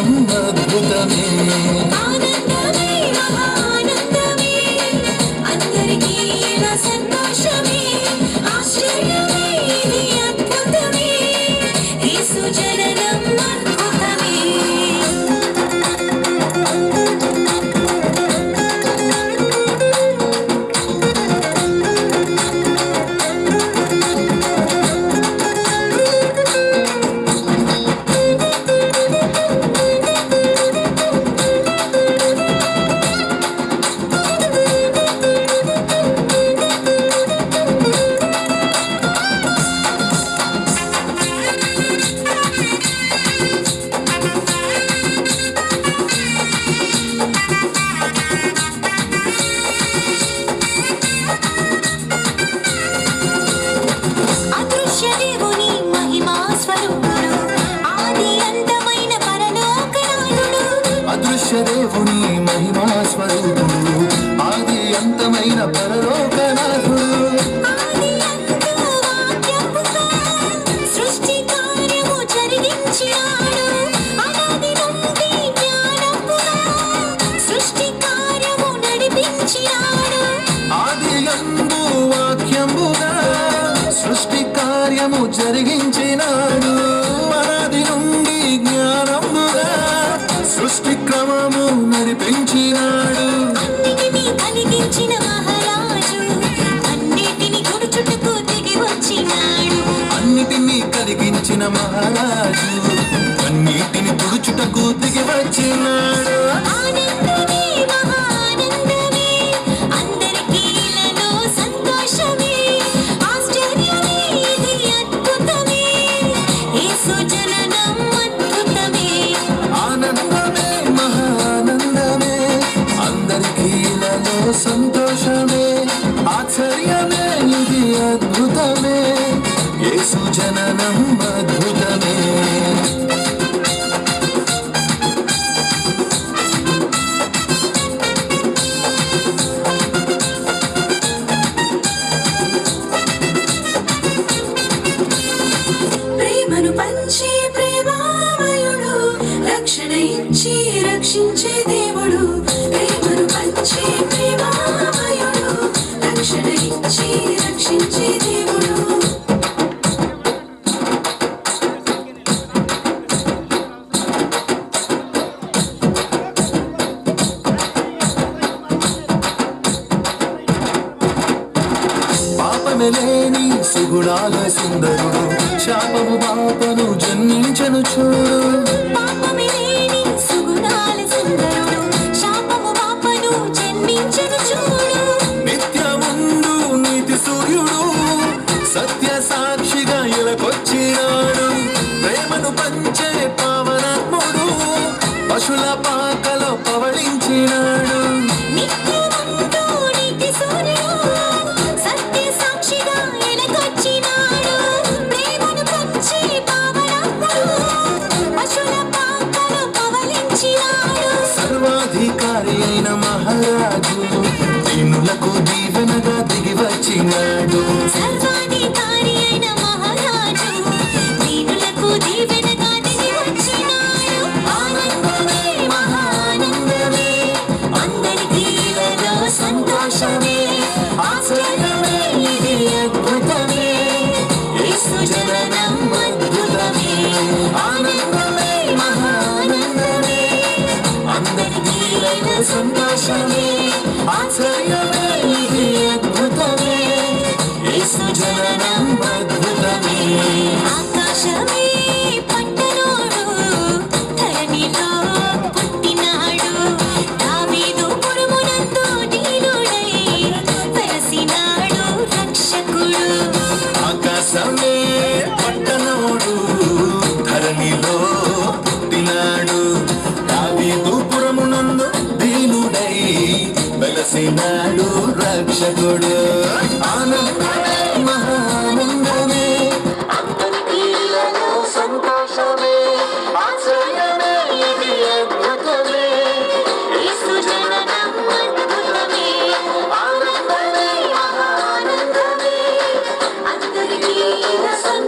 జననం అద్భుతమే ఆనందమే మహానందమే అందరికీ సంతోషమే ఆశ్చర్యమే ఇది అద్భుతమే యేసు జననం అద్భుతమే దేవుని మహిమా స్వరూపుడు ఆది అంతమైన పరలోకనాథుడు సృష్టి కార్యము జరిగించినాడు అనాది నుండి జ్ఞానముగా సృష్టి కార్యము నడిపించినాడు ఆది యందు వాక్యముగా సృష్టి కార్యము జరిగించినాడు అనాది నుండి జ్ఞానముగా సృష్టి క్రమము నడిపించినాడు అన్నిటినీ కలిగించిన మహారాజు అన్నిటినీ గుడుచుటకు దిగి వచ్చినాడు అన్నిటినీ కలిగించిన మహారాజు అన్నిటిని తుడుచుటకు దిగి వచ్చినాడు ఆనందమే మహానందమే అందరికీ ఇలలో సంతోషమే ఆశ్చర్యమే ఇది అద్భుతమే యేసు జననం అద్భుతమే ఆనందమే మహానందమే అందరికీ ఇలలో సంతోషమే ఆశ్చర్యమే ఇది అద్భుతమే యేసు జననం అద్భుతమే ప్రేమను పంచే ప్రేమామయుడు రక్షణ ఇచ్చి రక్షించే దేవుడు ప్రేమను పంచే ప్రేమామయుడు రక్షణ ఇచ్చి రక్షించే దేవుడు పాపమే లేని సుగుణాల సుందరుడు శాపము పాపను జన్మించను చూడు పాపమే లేని సుగుణాల సుందరుడు శాపము పాపను జన్మించను చూడు నిత్యముందు నీతి సూర్యుడు సత్య సాక్షిగా ఇలకొచ్చినాడు ప్రేమను పంచే పావనాత్ముడు పశుల పాకలో పవళించినాడు నిత్యముందు నీతి సూర్యుడు సత్య సాక్షిగా ఎలకొచ్చినాడు ప్రేమను పంచే పావనాత్ముడు పశుల పాకలో పవళించినాడు సర్వాధికారి అయిన మహారాజు దీనులకు దీవెనగా దిగి వచ్చినాడు సర్వాధికారి అయిన మహారాజు దీనులకు దీవెనగా దిగి వచ్చినాడు ఆనందమే మహానందమే అందరికీ ఇలలో సంతోషమే ఆశ్చర్యమే ఇది అద్భుతమే యేసు జననం అద్భుతమే ఆనందమే మహానందమే అందరికీ ఇలలో సంతోషమే ఆశ్చర్యమే ఇది అద్భుతమే యేసు జననం అద్భుతమే ఆకాశమే పట్టనోడు ధరణిలో పుట్టినాడు దావీదు పురమునందు దీనుడై వెలసినాడు రక్షకుడు ఆకాశమే పట్టణోడు ధరణిలో పుట్టినాడు దావీదు పురమునందు దీనుడై వెలసినాడు రక్షకుడు ఆనంద